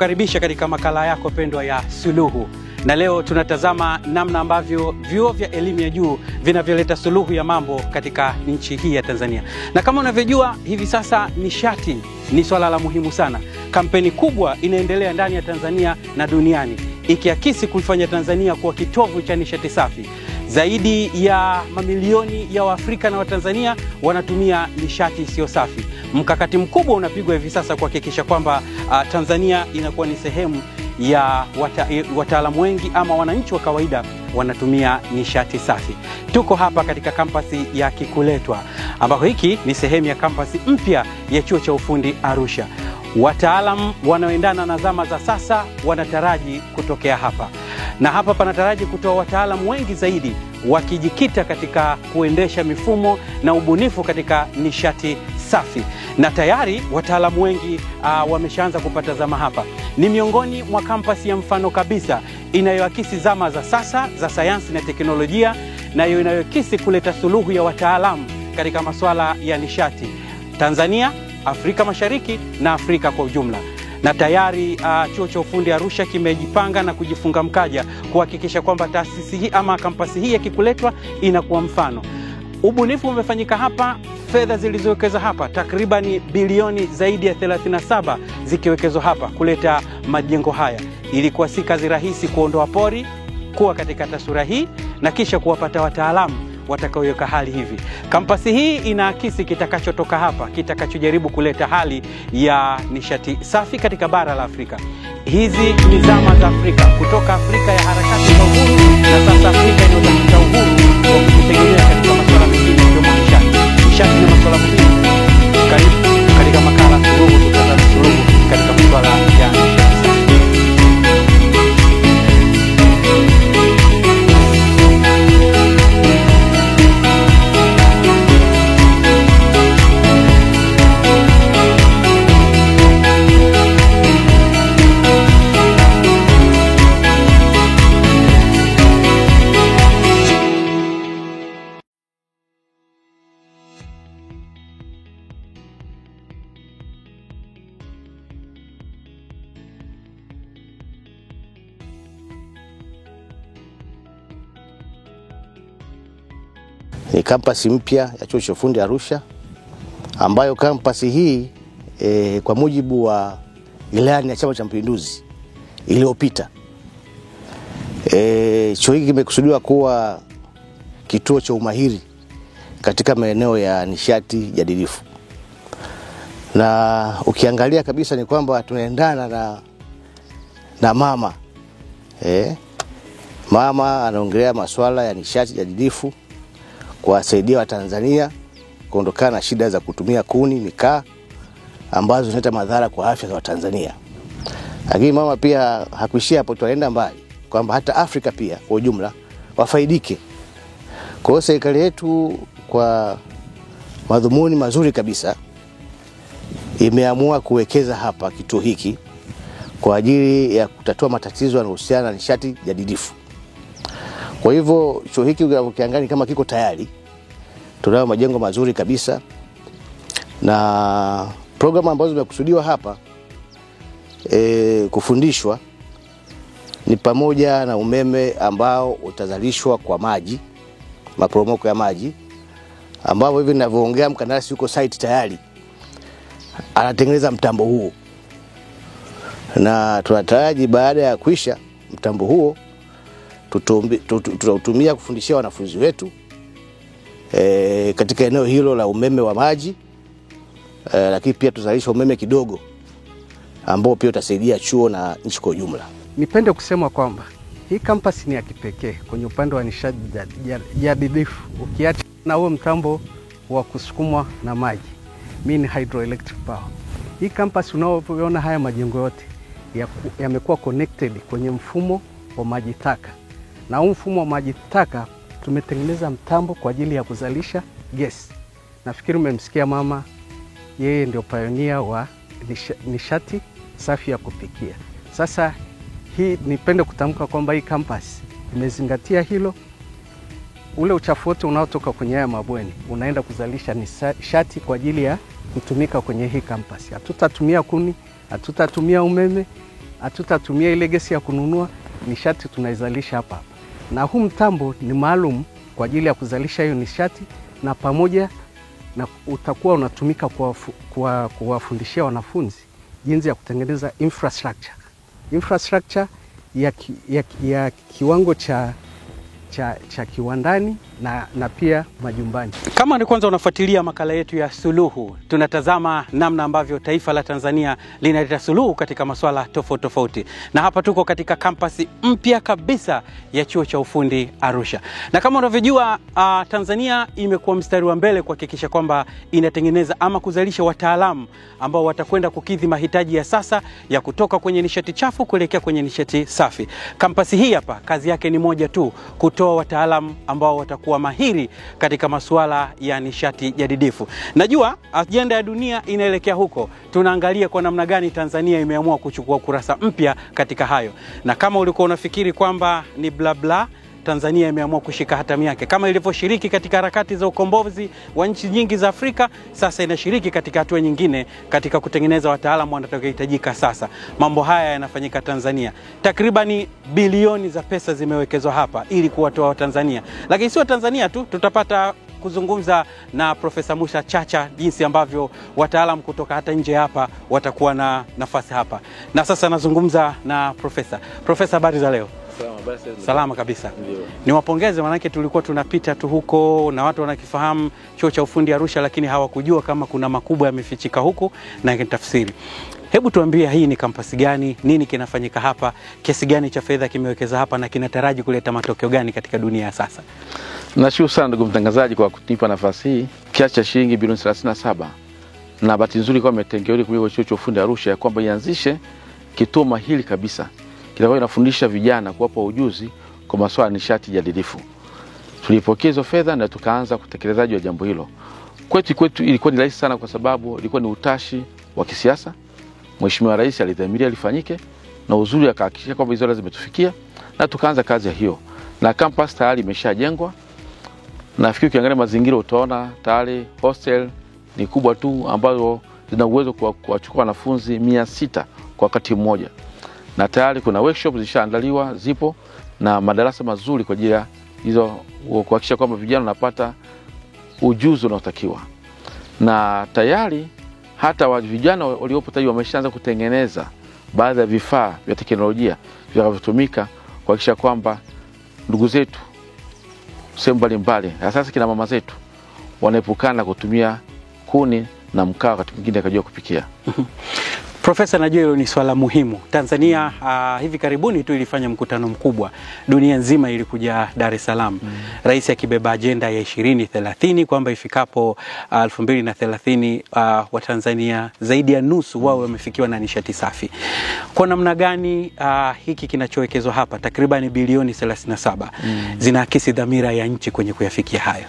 Ninakukaribisha katika makala yako pendwa ya Suluhu. Na leo tunatazama namna ambavyo vyuo vya elimu ya juu vinavyoleta suluhu ya mambo katika nchi hii ya Tanzania. Na kama unavyojua, hivi sasa nishati ni swala la muhimu sana. Kampeni kubwa inaendelea ndani ya Tanzania na duniani, ikiakisi kuifanya Tanzania kuwa kitovu cha nishati safi. Zaidi ya mamilioni ya Waafrika na Watanzania wanatumia nishati isiyo safi. Mkakati mkubwa unapigwa hivi sasa kuhakikisha kwamba Tanzania inakuwa ni sehemu ya wataalamu wengi ama wananchi wa kawaida wanatumia nishati safi. Tuko hapa katika kampasi ya Kikuletwa, ambako hiki ni sehemu ya kampasi mpya ya Chuo cha Ufundi Arusha. Wataalamu wanaoendana na zama za sasa wanataraji kutokea hapa. Na hapa panataraji kutoa wataalamu wengi zaidi wakijikita katika kuendesha mifumo na ubunifu katika nishati safi. Na tayari wataalamu wengi wameshaanza kupata zama hapa. Ni miongoni mwa kampasi ya mfano kabisa inayoakisi zama za sasa za sayansi na teknolojia, na inayoakisi kuleta suluhu ya wataalamu katika masuala ya nishati Tanzania, Afrika Mashariki na Afrika kwa ujumla. Na tayari Chuo cha Ufundi Arusha kimejipanga na kujifunga mkaja kuhakikisha kwamba taasisi hii ama kampasi hii ya Kikuletwa inakuwa mfano. Ubunifu umefanyika hapa, fedha zilizowekeza hapa takriban bilioni zaidi ya 37 zikiwekezwa hapa kuleta majengo haya. Ilikuwa si kazi rahisi kuondoa pori kuwa katika taswira hii na kisha kuwapata wataalamu watakaoiweka hali hivi. Kampasi hii inaakisi kitakachotoka hapa, kitakachojaribu kuleta hali ya nishati safi katika bara la Afrika. Hizi ni zama za Afrika, kutoka Afrika ya harakati za uhuru na sasa Afrika inayotafuta uhuru wa kujitegemea katika masuala mengine kama nishati. Nishati ni masuala muhimu. Karibu katika makala Suluhu, tutazame suluhu katika masuala ya nishati safi. Ni kampasi mpya ya Chuo cha Ufundi Arusha, ambayo kampasi hii kwa mujibu wa ilani ya Chama cha Mapinduzi iliyopita, chuo hiki kimekusudiwa kuwa kituo cha umahiri katika maeneo ya nishati jadidifu. Na ukiangalia kabisa ni kwamba tunaendana na mama. Mama anaongelea masuala ya nishati jadidifu, kuwasaidia Watanzania kuondokana na shida za kutumia kuni, mikaa ambazo zinaleta madhara kwa afya za Watanzania. Lakini mama pia hakuishia hapo, tunaenda mbali kwamba hata Afrika pia kwa ujumla wafaidike. Kwa hiyo serikali yetu kwa madhumuni mazuri kabisa imeamua kuwekeza hapa kituo hiki kwa ajili ya kutatua matatizo yanayohusiana na nishati jadidifu. Kwa hivyo chuo hiki ukiangalia kama kiko tayari, tunayo majengo mazuri kabisa, na programu ambazo zimekusudiwa hapa kufundishwa ni pamoja na umeme ambao utazalishwa kwa maji, maporomoko ya maji, ambao hivi ninavyoongea mkandarasi yuko site tayari anatengeneza mtambo huo. Na tunataraji baada ya kuisha mtambo huo tutautumia kufundishia wanafunzi wetu katika eneo hilo la umeme wa maji, lakini pia tuzalisha umeme kidogo ambao pia utasaidia chuo na nchi kwa ujumla. Nipende kusema kwamba hii kampasi ni ya kipekee kwenye upande wa nishati jadidifu, ukiacha na huo mtambo wa kusukumwa na maji, mean hydroelectric power. Hii kampasi unaoona haya majengo yote yamekuwa connected kwenye mfumo wa maji taka. Na huu mfumo wa maji taka tumetengeneza mtambo kwa ajili ya kuzalisha gesi. Nafikiri umemsikia mama, yeye ndio pioneer wa nishati safi ya kupikia. Sasa hii nipende kutamka kwamba hii campus imezingatia hilo. Ule uchafu wote unaotoka kwenye haya mabweni unaenda kuzalisha nishati kwa ajili ya kutumika kwenye hii campus. Hatutatumia kuni, hatutatumia umeme, hatutatumia ile gesi ya kununua, nishati tunaizalisha hapa. Na huu mtambo ni maalum kwa ajili ya kuzalisha hiyo nishati, na pamoja na utakuwa unatumika kuwafundishia wanafunzi jinsi ya kutengeneza infrastructure ya kiwango cha kiwandani na pia majumbani. Kama ni kwanza unafuatilia makala yetu ya Suluhu, tunatazama namna ambavyo taifa la Tanzania linaleta suluhu katika masuala tofauti tofauti. Na hapa tuko katika kampasi mpya kabisa ya Chuo cha Ufundi Arusha. Na kama unavyojua, Tanzania imekuwa mstari wa mbele kuhakikisha kwamba inatengeneza ama kuzalisha wataalamu ambao watakwenda kukidhi mahitaji ya sasa ya kutoka kwenye nishati chafu kuelekea kwenye nishati safi. Kampasi hii hapa kazi yake ni moja tu, kutoa wataalamu ambao watakuwa mahiri katika masuala ya nishati jadidifu. Najua ajenda ya dunia inaelekea huko. Tunaangalia kwa namna gani Tanzania imeamua kuchukua kurasa mpya katika hayo. Na kama ulikuwa unafikiri kwamba ni bla bla, Tanzania imeamua kushika hatamu yake. Kama ilivyoshiriki katika harakati za ukombozi wa nchi nyingi za Afrika, sasa inashiriki katika hatua nyingine katika kutengeneza wataalamu watakaohitajika sasa. Mambo haya yanafanyika Tanzania. Takribani bilioni za pesa zimewekezwa hapa ili kuwatoa Watanzania. Lakini sio Tanzania tu, tutapata kuzungumza na Profesa Musa Chacha jinsi ambavyo wataalamu kutoka hata nje hapa watakuwa na nafasi hapa. Na sasa nazungumza na Profesa, habari za leo? Salama kabisa. Niwapongeze, manake tulikuwa tunapita tu huko na watu wanakifahamu Chuo cha Ufundi Arusha, lakini hawakujua kama kuna makubwa yamefichika huko na tafsiri. Hebu tuambie, hii ni kampasi gani, nini kinafanyika hapa, kiasi gani cha fedha kimewekeza hapa na kinataraji kuleta matokeo gani katika dunia ya sasa? Nashukuru sana ndugu mtangazaji kwa kunipa nafasi hii. Kiasi cha shilingi bilioni 37, na bahati nzuri kwa umetengewa kwa Chuo cha Ufundi Arusha kwamba ianzishe kituo mahiri kabisa kitakuwa inafundisha vijana kuwapa ujuzi kwa masuala ya nishati jadidifu. Tulipokea hizo fedha na tukaanza kutekelezaji wa jambo hilo. Kwetu ilikuwa ni rahisi sana kwa sababu ilikuwa ni utashi wa kisiasa. Mheshimiwa Rais alidhamiria lifanyike na uzuri akahakikisha kwamba hizo lazima tufikia, na tukaanza kazi ya hiyo. Na campus tayari imeshajengwa. Nafikiri ukiangalia mazingira utaona tayari hostel ni kubwa tu ambazo zina uwezo kuwachukua wanafunzi 600 kwa wakati mmoja. Na tayari kuna workshop zishaandaliwa, zipo na madarasa mazuri kwa ajili ya hizo kuhakikisha kwamba vijana wanapata ujuzi unaotakiwa. Na tayari hata vijana waliopo tayari wameshaanza kutengeneza baadhi ya vifaa vya teknolojia vinavyotumika kuhakikisha kwamba ndugu zetu sehemu mbalimbali, hasa kina mama zetu, wanaepukana kutumia kuni na mkaa wakati mwingine akajua kupikia. Profesa, najua hilo ni swala muhimu. Tanzania hivi karibuni tu ilifanya mkutano mkubwa. Dunia nzima ilikuja Dar es Salaam. Rais akibeba ajenda ya 2030 kwamba ifikapo 2030 wa Tanzania zaidi ya nusu wao wamefikiwa na nishati safi. Kwa namna gani hiki kinachowekezwa hapa takriban bilioni 37 zinaakisi dhamira ya nchi kwenye kuyafikia hayo?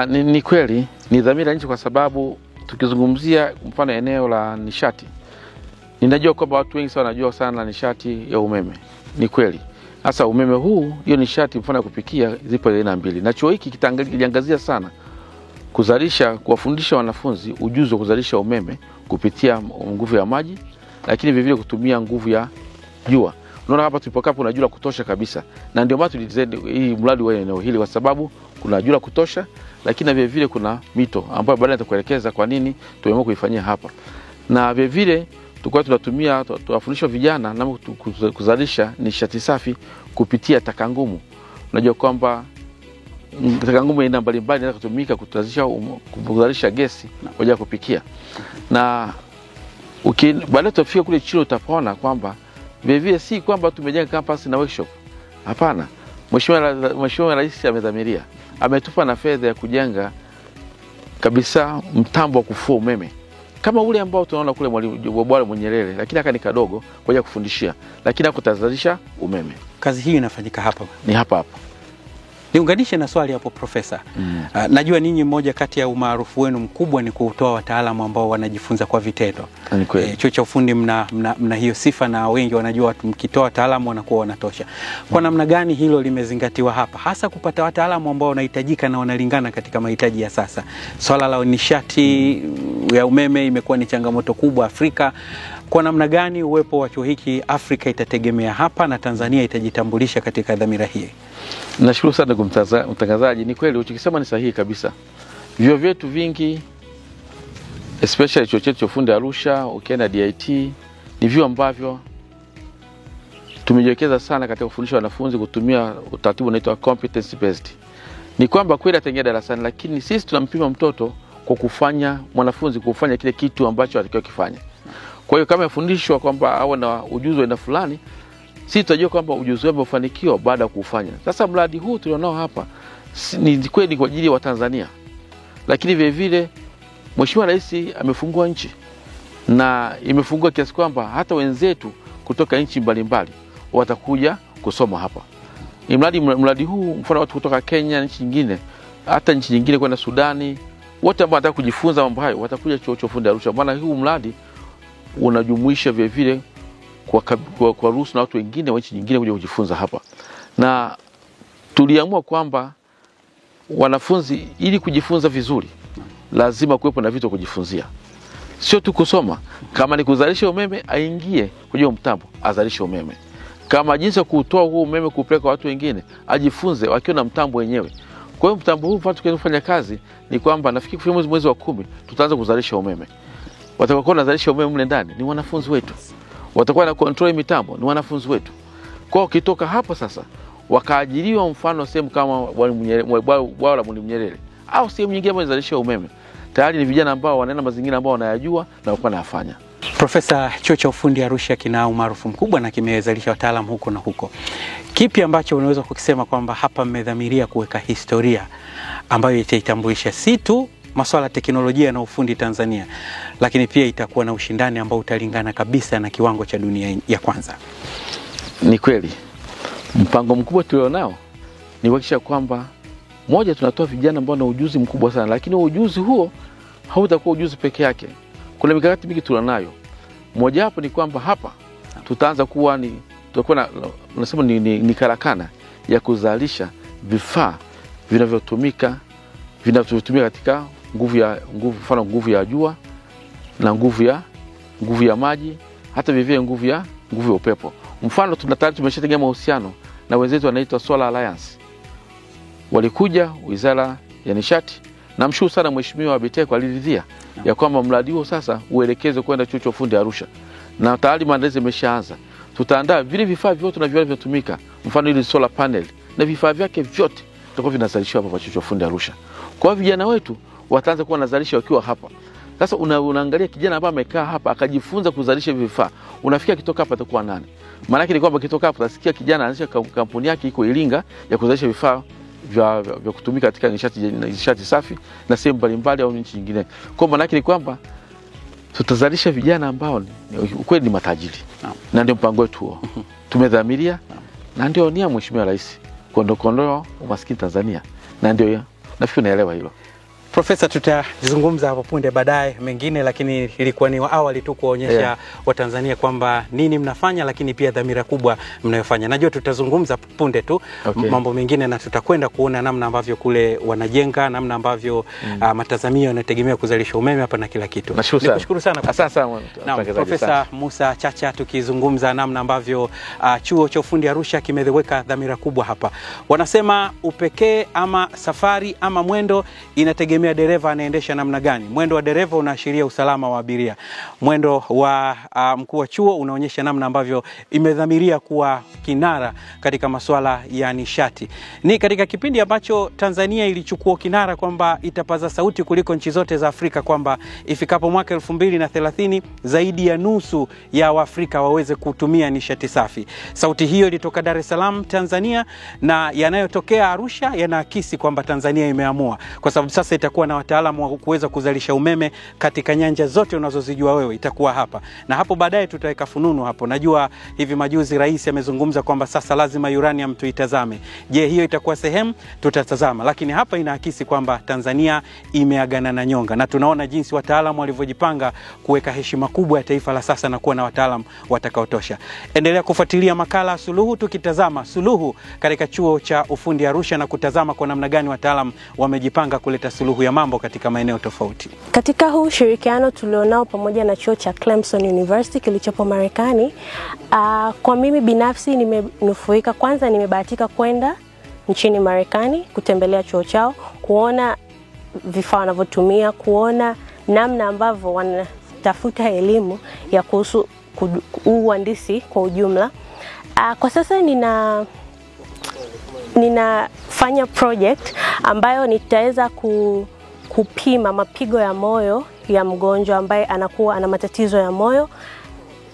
Ni kweli ni dhamira ya nchi, kwa sababu tukizungumzia mfano eneo la nishati, ninajua kwamba watu wengi sana wanajua sana nishati ya umeme. Ni kweli. Sasa umeme huu, hiyo nishati mfano ya kupikia zipo aina mbili. Na chuo hiki kitaangazia sana kuzalisha, kuwafundisha wanafunzi ujuzi wa kuzalisha umeme kupitia nguvu ya maji, lakini vile vile kutumia nguvu ya jua. Unaona hapa tulipokaa kuna jua kutosha kabisa. Na ndio maana tulidesign hii mradi wa eneo hili, kwa sababu kuna jua kutosha, lakini vile vile kuna mito ambayo baadaye nitakuelekeza kwa nini tumeamua kuifanyia hapa. Na vile vile tukao tunatumia, tunafundisha vijana na kuzalisha nishati safi kupitia taka ngumu. Unajua kwamba taka ngumu ina mbalimbali inaweza kutumika kuzalisha gesi kwa ajili ya kupikia. Na baadaye tutafika kule Chilo utapaona kwamba vile vile si kwamba tumejenga campus na workshop. Hapana. Mheshimiwa Rais amedhamiria, ametupa na fedha ya kujenga kabisa mtambo wa kufua umeme kama ule ambao tunaona kule Mwalimu Nyerere, lakini haka ni kadogo kwa ajili ya kufundishia, lakini hakutazalisha umeme. Kazi hii inafanyika hapa? Ni hapa. Niunganishe na swali hapo Profesa. Najua ninyi mmoja kati ya umaarufu wenu mkubwa ni kutoa wataalamu ambao wanajifunza kwa vitendo. Chuo cha Ufundi mna hiyo sifa, na wengi wanajua watu mkitoa wataalamu wanakuwa wanatosha. Kwa namna gani hilo limezingatiwa hapa, hasa kupata wataalamu ambao wanahitajika na wanalingana katika mahitaji ya sasa? Swala la nishati ya umeme imekuwa ni changamoto kubwa Afrika. kwa namna gani uwepo wa chuo hiki Afrika itategemea hapa na Tanzania itajitambulisha katika dhamira hii? Nashukuru sana ndugu mtangazaji. Ni kweli uchokisema ni sahihi kabisa. Vyuo vyetu vingi, especially chuo chetu cha ufundi Arusha, ukienda DIT, ni vyuo ambavyo tumejiwekeza sana katika kufundisha wanafunzi kutumia utaratibu unaitwa competence based. Ni kwamba kweli ataingia darasani, lakini sisi tunampima mtoto kwa kufanya mwanafunzi kufanya kile kitu ambacho atakiwa kifanya. Kwa hiyo kama yafundishwa kwamba awe na ujuzi wa aina fulani, sisi tutajua kwamba ujuzi wake umefanikiwa baada ya kufanya. Sasa mradi huu tulionao hapa ni kweli kwa ajili ya Watanzania. Lakini vile vile Mheshimiwa Rais amefungua nchi na imefungua kiasi kwamba hata wenzetu kutoka nchi mbalimbali watakuja kusoma hapa. Mradi huu mfano watu kutoka Kenya, nchi nyingine, hata nchi nyingine kwenda Sudani, wote ambao wanataka kujifunza mambo hayo watakuja chuo cha ufundi Arusha. Maana huu mradi unajumuisha vile vile kwa ruhusa na watu wengine wa nchi nyingine kuja kujifunza hapa. Na tuliamua kwamba wanafunzi ili kujifunza vizuri lazima kuwepo na vitu kujifunzia. Sio tu kusoma, kama ni kuzalisha umeme aingie kwenye mtambo azalishe umeme. Kama jinsi ya kutoa huo umeme kupeleka watu wengine ajifunze wakiwa na mtambo wenyewe. Kwa hiyo mtambo huu watu kufanya kazi ni kwamba nafikiri kufikia mwezi wa 10 tutaanza kuzalisha umeme. Watakuwa wanazalisha umeme mle ndani ni wanafunzi wetu. Watakuwa na control mitambo ni wanafunzi wetu. Kwa hiyo kitoka hapo sasa wakaajiriwa mfano sehemu kama bwawa la Mwalimu Nyerere au sehemu nyingine ambayo inazalisha umeme. Tayari ni vijana ambao wanaenda mazingira ambao wanayajua na wako wanafanya. Profesa, chuo cha ufundi Arusha kina umaarufu mkubwa na kimezalisha wataalamu huko na huko. Kipi ambacho unaweza kukisema kwamba hapa mmedhamiria kuweka historia ambayo itaitambulisha si tu masuala ya teknolojia na ufundi Tanzania, lakini pia itakuwa na ushindani ambao utalingana kabisa na kiwango cha dunia ya kwanza? Ni kweli. Mpango mkubwa tulionao ni kuhakikisha kwamba moja, tunatoa vijana ambao na ujuzi mkubwa sana, lakini ujuzi huo hautakuwa ujuzi peke yake. Kuna mikakati mingi tulionayo. Moja hapo ni kwamba hapa tutaanza kuwa tutakuwa nasema ni karakana ya kuzalisha vifaa vinavyotumika katika nguvu ya jua na nguvu ya maji, hata vivyo nguvu ya upepo. Mfano tayari tumeshatengeneza mahusiano na wenzetu wanaitwa Solar Alliance. Walikuja Wizara ya Nishati, na mshukuru sana Mheshimiwa Biteko aliridhia ya kwamba mradi huo sasa uelekezwe kwenda chuo cha ufundi Arusha. Na tayari maandalizi yameshaanza. Tutaandaa vile vifaa vyote na vile vinatumika, mfano ile solar panel na vifaa vyake vyote tutakuwa vinazalishwa hapa chuo cha ufundi Arusha. Kwa vijana wetu wataanza kuwa wanazalisha wakiwa hapa. Sasa unaangalia kijana ambaye amekaa hapa akajifunza kuzalisha vifaa, unafikia kitoka hapa atakuwa nani? Maana yake ni kwamba kitoka hapa utasikia kijana anaanzisha kampuni yake iko Iringa ya kuzalisha vifaa vya kutumika katika nishati safi na sehemu mbalimbali au nchi nyingine. Kwa maana yake ni kwamba tutazalisha vijana ambao kweli ni matajiri. Na ndio mpango wetu huo. Tumedhamiria na ndio nia Mheshimiwa Rais kuondoa umaskini Tanzania. Na ndio nafikiri naelewa hilo. Profesa, tutazungumza hapo punde baadaye mengine, lakini ilikuwa ni awali tu kuonyesha Watanzania kwamba nini mnafanya, lakini pia dhamira kubwa mnayofanya. Najua tutazungumza punde tu mambo mengine, na tutakwenda kuona namna ambavyo kule wanajenga, namna ambavyo matazamio yanategemea kuzalisha umeme hapa na kila kitu. Nikushukuru sana. Asante sana. Profesa Musa Chacha, tukizungumza namna ambavyo chuo cha ufundi Arusha kimeweka dhamira kubwa hapa. Wanasema upekee ama safari ama mwendo inategemea dereva anaendesha namna gani. Mwendo wa dereva unaashiria usalama wa abiria. Mwendo wa mkuu wa chuo unaonyesha namna ambavyo imedhamiria kuwa kinara katika masuala ya nishati. Ni katika kipindi ambacho Tanzania ilichukua kinara kwamba itapaza sauti kuliko nchi zote za Afrika kwamba ifikapo mwaka 2030 zaidi ya nusu ya Waafrika waweze kutumia nishati safi. Sauti hiyo ilitoka Dar es Salaam, Tanzania, na yanayotokea Arusha yanaakisi kwamba Tanzania imeamua, kwa sababu sasa itakuwa na wataalamu wa kuweza kuzalisha umeme katika nyanja zote unazozijua wewe, itakuwa hapa. Na hapo baadaye tutaweka fununu hapo. Najua hivi majuzi Rais amezungumza kwamba sasa lazima uranium tuitazame. Je, hiyo itakuwa sehemu? Tutatazama. Lakini hapa inaakisi kwamba Tanzania imeagana na nyonga, na tunaona jinsi wataalamu walivyojipanga kuweka heshima kubwa ya taifa la sasa na kuwa na wataalamu watakaotosha. Endelea kufuatilia makala Suluhu, tukitazama suluhu katika chuo cha ufundi Arusha na kutazama kwa namna gani wataalamu wamejipanga kuleta suluhu suluhu ya mambo katika maeneo tofauti. Katika huu ushirikiano tulionao pamoja na chuo cha Clemson University kilichopo Marekani, kwa mimi binafsi nimenufaika. Kwanza nimebahatika kwenda nchini Marekani kutembelea chuo chao, kuona vifaa wanavyotumia, kuona namna ambavyo wanatafuta elimu ya kuhusu uhandisi kwa ujumla. Kwa sasa ninafanya project ambayo nitaweza kupima mapigo ya moyo ya mgonjwa ambaye anakuwa ana matatizo ya moyo,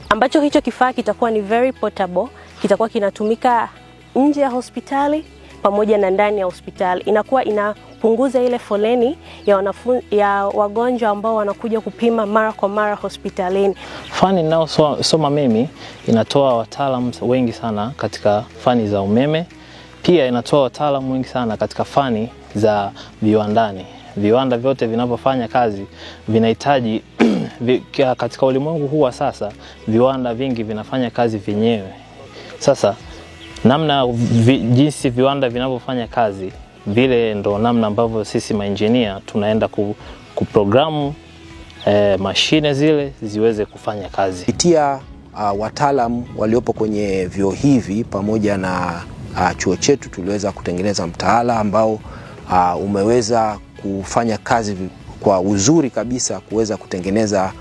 ambacho hicho kifaa kitakuwa ni very portable, kitakuwa kinatumika nje ya hospitali pamoja na ndani ya hospitali. Inakuwa inapunguza ile foleni ya wagonjwa ambao wanakuja kupima mara kwa mara hospitalini. Fani ninayosoma mimi inatoa wataalamu wengi sana katika fani za umeme. Pia inatoa wataalamu wengi sana katika fani za viwandani. Viwanda vyote vinavyofanya kazi vinahitaji katika ulimwengu huu wa sasa, viwanda vingi vinafanya kazi vyenyewe. Sasa namna jinsi viwanda vinavyofanya kazi, vile ndo namna ambavyo sisi maengineer tunaenda kuprogramu mashine zile ziweze kufanya kazi. Kupitia wataalamu waliopo kwenye vyuo hivi pamoja na chuo chetu tuliweza kutengeneza mtaala ambao umeweza kufanya kazi kwa uzuri kabisa kuweza kutengeneza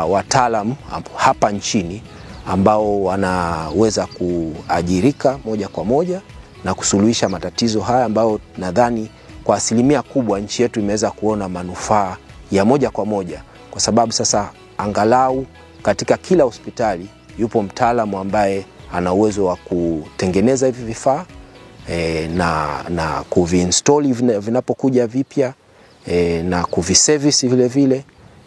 wataalamu hapa nchini ambao wanaweza kuajirika moja kwa moja na kusuluhisha matatizo haya ambao nadhani kwa asilimia kubwa nchi yetu imeweza kuona manufaa ya moja kwa moja, kwa sababu sasa angalau katika kila hospitali yupo mtaalamu ambaye ana uwezo wa kutengeneza hivi vifaa na kuvinstall vinapokuja vipya na kuviservice vile vile.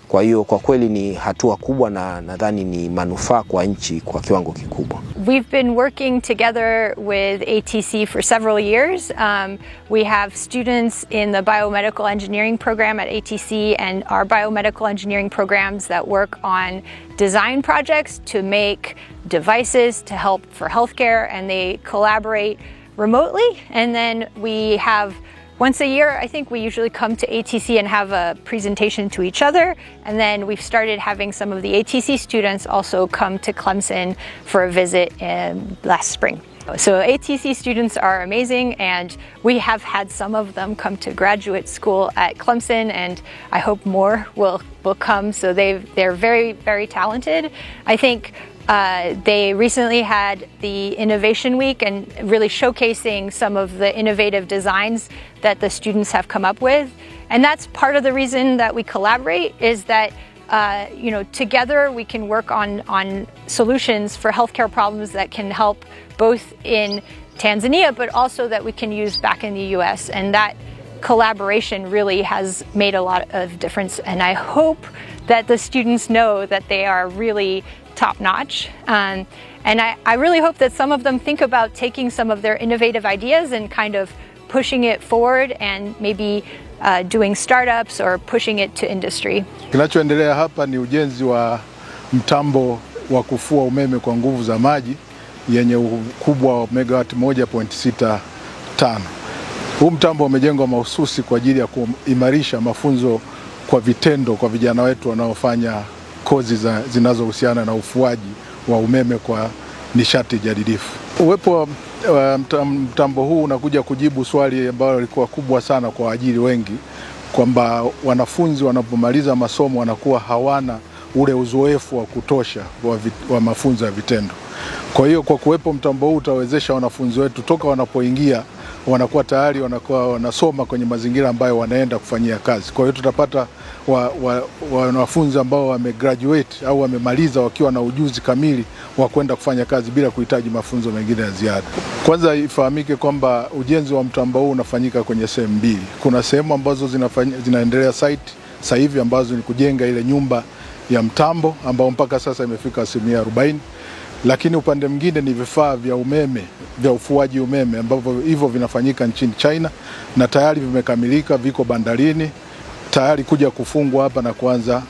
Kwa hiyo kwa kweli ni hatua kubwa na nadhani ni manufaa kwa nchi kwa kiwango kikubwa. We've been working together with ATC for several years. We have students in the biomedical engineering program at ATC and our biomedical engineering programs that work on design projects to make devices to help for healthcare, and they collaborate remotely. And then we have once a year, I think we usually come to ATC and have a presentation to each other, and then we've started having some of the ATC students also come to Clemson for a visit last spring. So ATC students are amazing, and we have had some of them come to graduate school at Clemson, and I hope more will come. So they're very, very talented. I think they recently had the Innovation Week and really showcasing some of the innovative designs that the students have come up with. And that's part of the reason that we collaborate, is that together we can work on solutions for healthcare problems that can help both in Tanzania, but also that we can use back in the US. And that collaboration really has made a lot of difference. And I hope that the students know that they are really top-notch. And I really hope that some of them think about taking some of their innovative ideas and kind of pushing it forward and maybe doing startups or pushing it to industry. Kinachoendelea hapa ni ujenzi wa mtambo wa kufua umeme kwa nguvu za maji yenye ukubwa wa megawati 1.65. Huu mtambo umejengwa mahususi kwa ajili ya kuimarisha mafunzo kwa vitendo kwa vijana wetu wanaofanya kozi zinazohusiana na ufuaji wa umeme kwa nishati jadidifu. Uwepo wa mtambo huu unakuja kujibu swali ambalo lilikuwa kubwa sana kwa waajiri wengi, kwamba wanafunzi wanapomaliza masomo wanakuwa hawana ule uzoefu wa kutosha wa mafunzo ya vitendo. Kwa hiyo kwa kuwepo mtambo huu utawezesha wanafunzi wetu toka wanapoingia wanakuwa tayari wanasoma kwenye mazingira ambayo wanaenda kufanyia kazi. Kwa hiyo tutapata wanafunzi ambao wamegraduate au wamemaliza wakiwa na ujuzi kamili wa kwenda kufanya kazi bila kuhitaji mafunzo mengine ya ziada. Kwanza ifahamike kwamba ujenzi wa mtambo huu unafanyika kwenye sehemu mbili. Kuna sehemu ambazo zinaendelea site sasa hivi ambazo ni kujenga ile nyumba ya mtambo ambao mpaka sasa imefika 40%. Lakini upande mwingine ni vifaa vya umeme, vya ufuaji umeme ambavyo hivyo vinafanyika nchini China na tayari vimekamilika, viko bandarini tayari kuja kufungwa hapa na kuanza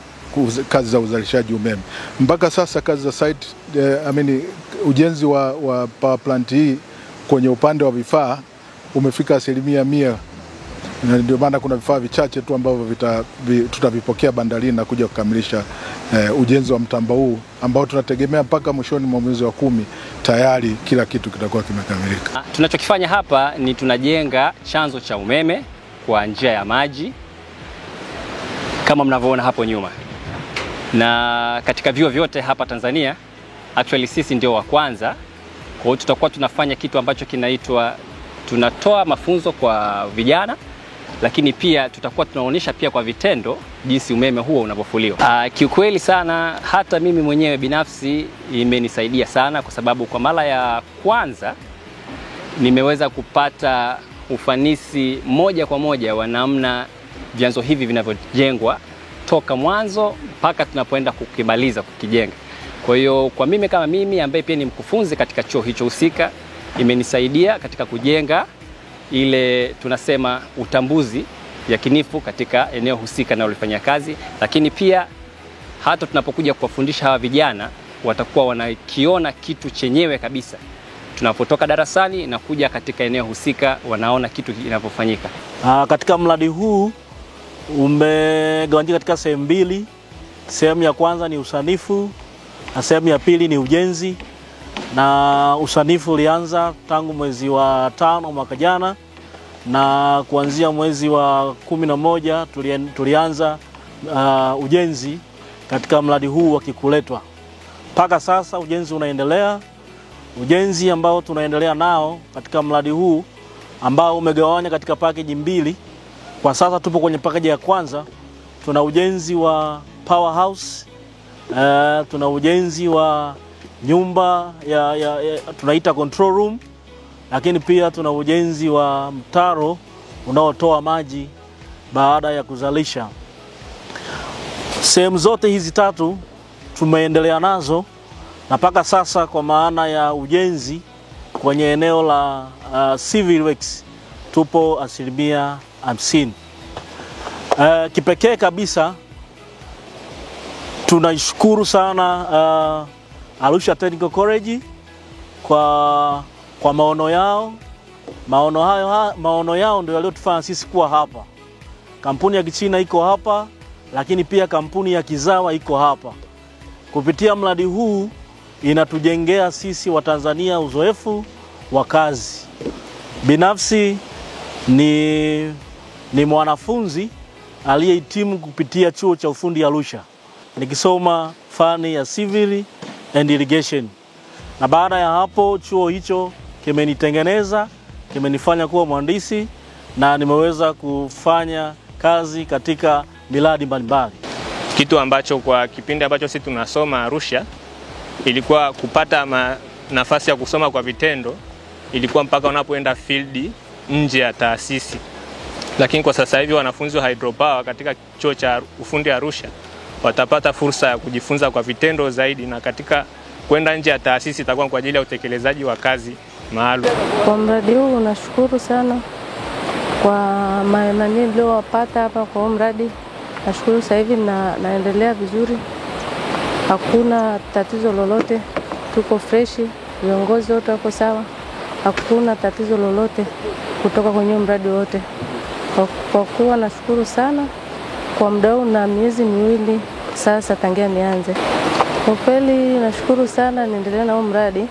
kazi za uzalishaji umeme. Mpaka sasa kazi za site ujenzi wa power plant hii kwenye upande wa vifaa umefika 100% Ndio maana kuna vifaa vichache tu ambavyo tutavipokea bandarini na kuja kukamilisha ujenzi wa mtambo huu ambao tunategemea mpaka mwishoni mwa mwezi wa 10 tayari kila kitu kitakuwa kimekamilika. Tunachokifanya hapa ni tunajenga chanzo cha umeme kwa njia ya maji kama mnavyoona hapo nyuma. Na katika vyuo vyote hapa Tanzania, actually sisi ndio wa kwanza. Kwa hiyo tutakuwa tunafanya kitu ambacho kinaitwa, tunatoa mafunzo kwa vijana, lakini pia tutakuwa tunaonyesha pia kwa vitendo jinsi umeme huo unavyofuliwa. Kiukweli sana, hata mimi mwenyewe binafsi imenisaidia sana, kwa sababu kwa mara ya kwanza nimeweza kupata ufanisi moja kwa moja wa namna vyanzo hivi vinavyojengwa toka mwanzo mpaka tunapoenda kukimaliza kukijenga. Kwa hiyo kwa mimi kama mimi ambaye pia ni mkufunzi katika chuo hicho husika, imenisaidia katika kujenga ile tunasema utambuzi yakinifu katika eneo husika na ulifanya kazi, lakini pia hata tunapokuja kuwafundisha hawa vijana watakuwa wanakiona kitu chenyewe kabisa. Tunapotoka darasani na kuja katika eneo husika wanaona kitu kinapofanyika. Katika mradi huu umegawanyika katika sehemu mbili. Sehemu ya kwanza ni usanifu na sehemu ya pili ni ujenzi. Na usanifu ulianza tangu mwezi wa 5 mwaka jana, na kuanzia mwezi wa 11 tulianza ujenzi katika mradi huu wa Kikuletwa. Mpaka sasa ujenzi unaendelea. Ujenzi ambao tunaendelea nao katika mradi huu ambao umegawanya katika package mbili. Kwa sasa tupo kwenye package ya kwanza. Tuna ujenzi wa powerhouse, tuna ujenzi wa nyumba tunaita control room, lakini pia tuna ujenzi wa mtaro unaotoa maji baada ya kuzalisha. Sehemu zote hizi tatu tumeendelea nazo, na mpaka sasa kwa maana ya ujenzi kwenye eneo la civil works tupo 50%. Kipekee kabisa tunaishukuru sana Arusha Technical College kwa maono yao. Maono yao ndio yaliyotufanya sisi kuwa hapa. Kampuni ya Kichina iko hapa, lakini pia kampuni ya Kizawa iko hapa. Kupitia mradi huu inatujengea sisi wa Tanzania uzoefu wa kazi. Binafsi ni mwanafunzi aliyehitimu kupitia chuo cha ufundi Arusha, nikisoma fani ya civil and irrigation. Na baada ya hapo chuo hicho kimenitengeneza, kimenifanya kuwa mhandisi, na nimeweza kufanya kazi katika miradi mbalimbali. Kitu ambacho kwa kipindi ambacho sisi tunasoma Arusha ilikuwa kupata nafasi ya kusoma kwa vitendo, ilikuwa mpaka unapoenda field nje ya taasisi. Lakini kwa sasa hivi wanafunzi wa hydropower katika chuo cha ufundi Arusha watapata fursa ya kujifunza kwa vitendo zaidi, na katika kwenda nje ya taasisi itakuwa kwa ajili ya utekelezaji wa kazi maalum. Kwa mradi huu nashukuru sana kwa maana niliyopata hapa kwa mradi. Nashukuru sasa hivi naendelea vizuri. Hakuna tatizo lolote. Tuko fresh, viongozi wote wako sawa. Hakuna tatizo lolote kutoka kwenye mradi wote. Kwa kuwa nashukuru sana kwa muda huu na miezi miwili sasa tangia nianze. Kwa kweli nashukuru sana, niendelee na mradi.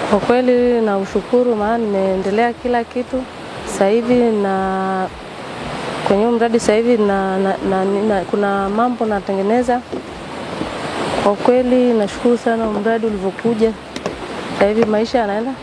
Kwa kweli na ushukuru, maana nimeendelea kila kitu. Sasa hivi na kwenye mradi sasa hivi kuna mambo natengeneza. Kwa kweli nashukuru sana mradi ulivyokuja. Sasa hivi maisha yanaenda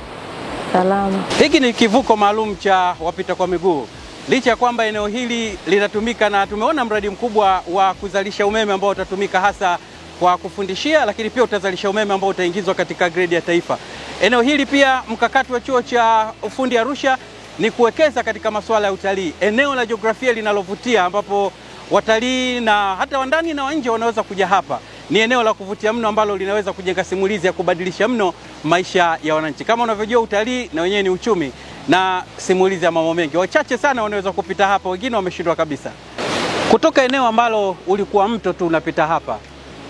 salama. Hiki ni kivuko maalum cha wapita kwa miguu. Licha ya kwamba eneo hili linatumika, na tumeona mradi mkubwa wa kuzalisha umeme ambao utatumika hasa kwa kufundishia, lakini pia utazalisha umeme ambao utaingizwa katika gredi ya taifa. Eneo hili pia mkakati wa chuo cha ufundi Arusha ni kuwekeza katika masuala ya utalii. Eneo la jiografia linalovutia ambapo watalii na hata wa ndani na wa nje wanaweza kuja hapa. Ni eneo la kuvutia mno ambalo linaweza kujenga simulizi ya kubadilisha mno maisha ya wananchi. Kama unavyojua utalii na wenyewe ni uchumi na simulizi ya mambo mengi. Wachache sana wanaweza kupita hapa, wengine wameshindwa kabisa. Kutoka eneo ambalo ulikuwa mto tu unapita hapa,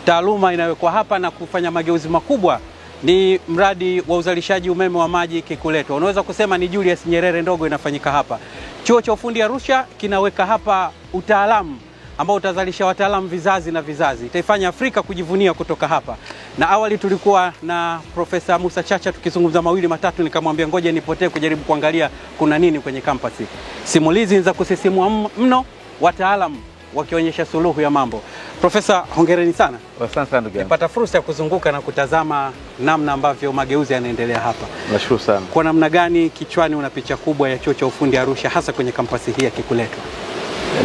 taaluma inawekwa hapa na kufanya mageuzi makubwa ni mradi wa uzalishaji umeme wa maji Kikuletwa. Unaweza kusema ni Julius Nyerere ndogo inafanyika hapa. Chuo cha Ufundi Arusha kinaweka hapa utaalamu ambao utazalisha wataalamu vizazi na vizazi. Itaifanya Afrika kujivunia kutoka hapa. Na awali tulikuwa na Profesa Musa Chacha tukizungumza mawili matatu, nikamwambia ngoja nipotee kujaribu kuangalia kuna nini kwenye kampasi. Simulizi za kusisimua mno, wataalamu wakionyesha suluhu ya mambo. Profesa, hongereni sana. Asante sana ndugu yangu. Nipata fursa ya kuzunguka na kutazama namna ambavyo mageuzi yanaendelea hapa. Nashukuru sana. Kwa namna gani kichwani una picha kubwa ya Chuo cha Ufundi Arusha hasa kwenye kampasi hii ya Kikuletwa?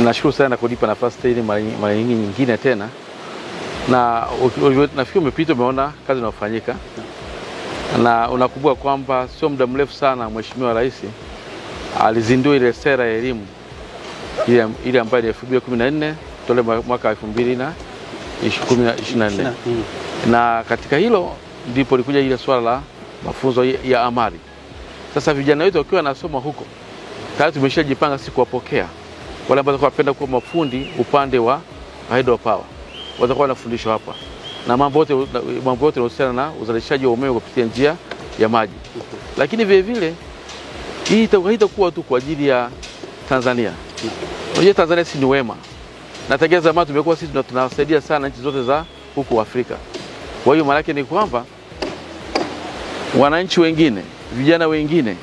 Nashukuru sana kunipa nafasi tena mara nyingine tena. Na nafikiri umepita umeona kazi inayofanyika. Na unakumbuka kwamba sio muda mrefu sana Mheshimiwa Rais alizindua ile sera ya elimu ile ambayo ni 2014 tole mwaka 2024. Na katika hilo ndipo likuja ile swala la mafunzo ya amali. Sasa vijana wetu wakiwa nasoma huko, tayari tumeshajipanga siku kuwapokea wale ambao wanapenda kuwa mafundi upande wa hydropower. Watakuwa wanafundishwa hapa. Na mambo yote yanayohusiana na uzalishaji wa umeme kupitia njia ya maji. Lakini vile vile hii itakuwa tu kwa ajili ya Tanzania. Unajua Tanzania si ni wema. Na tangia zamani tumekuwa sisi tunawasaidia sana nchi zote za huku Afrika. Kwa hiyo maana yake ni kwamba wananchi wengine, vijana wengine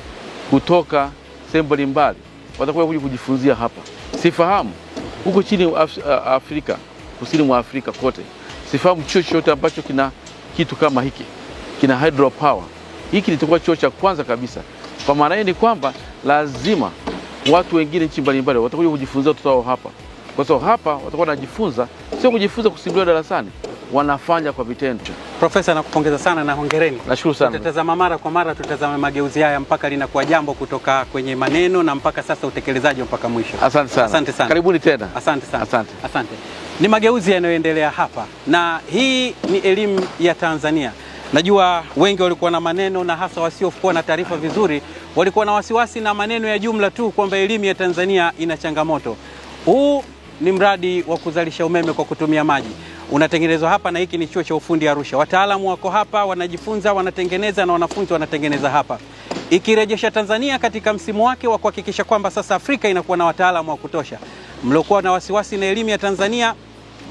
kutoka sehemu mbalimbali watakuwa kuja kujifunzia hapa. Sifahamu huko chini Afrika, kusini mwa Afrika kote. Sifahamu chuo chochote ambacho kina kitu kama hiki. Kina hydropower. Hiki litakuwa chuo cha kwanza kabisa. Kwa maana hiyo ni kwamba lazima watu wengine nchi mbalimbali watakuja kujifunza watoto wao hapa. Kwa sababu hapa watakuwa wanajifunza, sio kujifunza kusimulia darasani, wanafanya kwa vitendo. Profesa, nakupongeza sana na hongereni. Nashukuru sana. Tutatazama mara kwa mara, tutazame mageuzi haya mpaka linakuwa jambo kutoka kwenye maneno na mpaka sasa utekelezaji mpaka mwisho. Asante sana. Asante sana. Karibuni tena. Asante sana. Asante. Asante. Ni mageuzi yanayoendelea hapa na hii ni elimu ya Tanzania. Najua wengi walikuwa na maneno na hasa wasiokuwa na taarifa vizuri walikuwa na wasiwasi na maneno ya jumla tu kwamba elimu ya Tanzania ina changamoto. Huu ni mradi wa kuzalisha umeme kwa kutumia maji. Unatengenezwa hapa na hiki ni Chuo cha Ufundi Arusha. Wataalamu wako hapa, wanajifunza, wanatengeneza na wanafunzi wanatengeneza hapa. Ikirejesha Tanzania katika msimu wake wa kuhakikisha kwamba sasa Afrika inakuwa na wataalamu wa kutosha. Mliokuwa na wasiwasi na elimu ya Tanzania,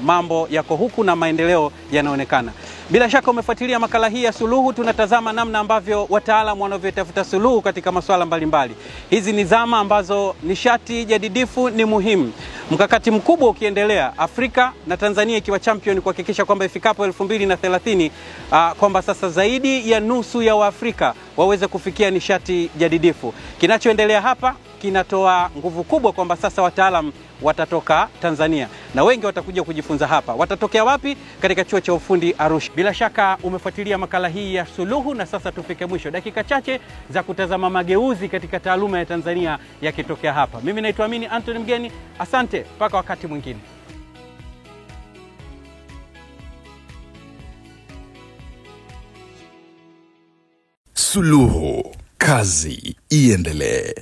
mambo yako huku na maendeleo yanaonekana. Bila shaka umefuatilia makala hii ya Suluhu. Tunatazama namna ambavyo wataalamu wanavyotafuta suluhu katika masuala mbalimbali. Hizi ni zama ambazo nishati jadidifu ni muhimu. Mkakati mkubwa ukiendelea, Afrika na Tanzania ikiwa champion kuhakikisha kwamba ifikapo 2030 kwamba sasa zaidi ya nusu ya Waafrika waweze kufikia nishati jadidifu. Kinachoendelea hapa kinatoa nguvu kubwa kwamba sasa wataalamu watatoka Tanzania na wengi watakuja kujifunza hapa. Watatokea wapi? Katika Chuo cha Ufundi Arusha. Bila shaka umefuatilia makala hii ya Suluhu na sasa tufike mwisho. Dakika chache za kutazama mageuzi katika taaluma ya Tanzania yakitokea hapa. Mimi naitwa Amini Anthony Mgeni. Asante, mpaka wakati mwingine. Suluhu, kazi iendelee.